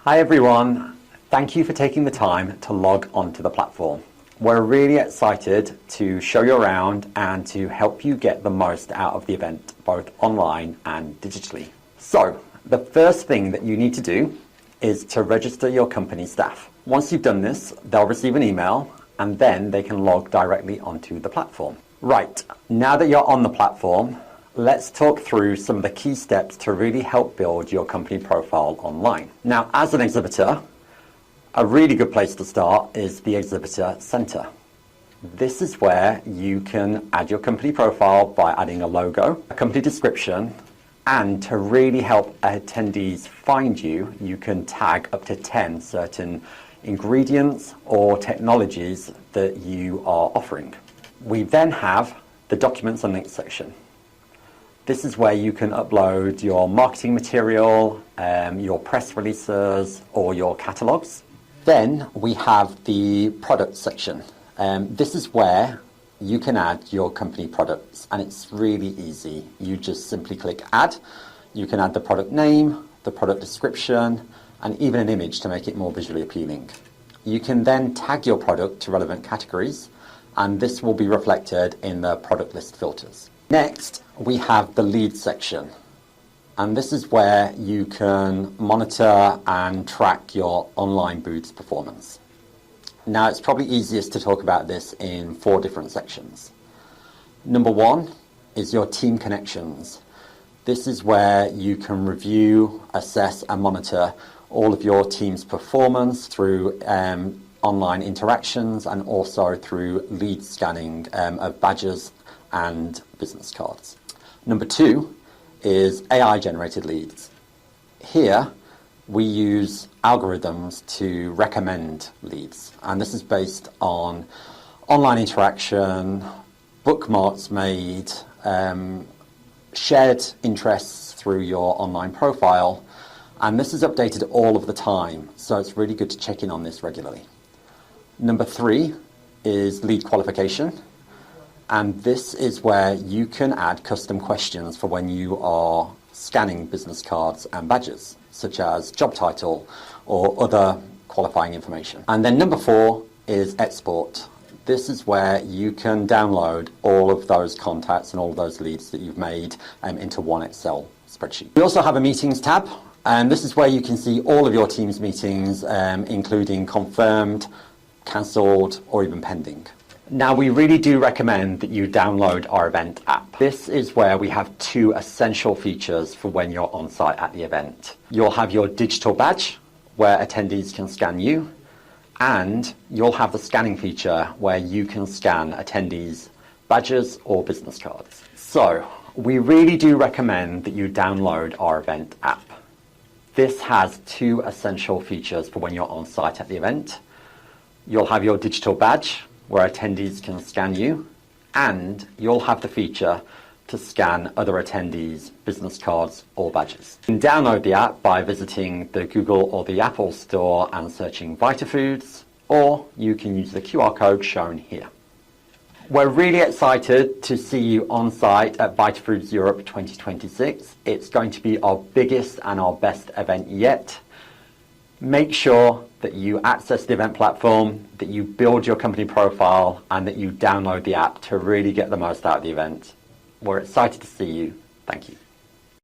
Hi everyone, thank you for taking the time to log onto the platform. We're really excited to show you around and to help you get the most out of the event, both online and digitally. So, the first thing that you need to do is to register your company staff. Once you've done this, they'll receive an email and then they can log directly onto the platform. Right, now that you're on the platform, let's talk through some of the key steps to really help build your company profile online. Now, as an exhibitor, a really good place to start is the Exhibitor Center. This is where you can add your company profile by adding a logo, a company description, and to really help attendees find you, you can tag up to 10 certain ingredients or technologies that you are offering. We then have the Documents and Links section. This is where you can upload your marketing material, your press releases, or your catalogs. Then we have the product section. This is where you can add your company products, and it's really easy. You just simply click add. You can add the product name, the product description, and even an image to make it more visually appealing. You can then tag your product to relevant categories, and this will be reflected in the product list filters. Next, we have the leads section, and this is where you can monitor and track your online booth's performance. Now, it's probably easiest to talk about this in 4 different sections. Number 1 is your team connections. This is where you can review, assess, and monitor all of your team's performance through online interactions and also through lead scanning of badges and business cards. Number 2 is AI-generated leads. Here, we use algorithms to recommend leads, and this is based on online interaction, bookmarks made, shared interests through your online profile, and this is updated all of the time, so it's really good to check in on this regularly. Number 3 is lead qualification. And this is where you can add custom questions for when you are scanning business cards and badges, such as job title or other qualifying information. And then number 4 is export. This is where you can download all of those contacts and all of those leads that you've made into one Excel spreadsheet. We also have a meetings tab, and this is where you can see all of your team's meetings, including confirmed, cancelled, or even pending. Now, we really do recommend that you download our event app. This is where we have 2 essential features for when you're on site at the event. You'll have your digital badge, where attendees can scan you, and you'll have the scanning feature where you can scan attendees' badges or business cards. So, we really do recommend that you download our event app. This has 2 essential features for when you're on site at the event. You'll have your digital badge, where attendees can scan you, and you'll have the feature to scan other attendees' business cards or badges. You can download the app by visiting the Google or the Apple Store and searching Vitafoods, or you can use the QR code shown here. We're really excited to see you on site at Vitafoods Europe 2026. It's going to be our biggest and our best event yet. Make sure that you access the event platform, that you build your company profile, and that you download the app to really get the most out of the event. We're excited to see you. Thank you.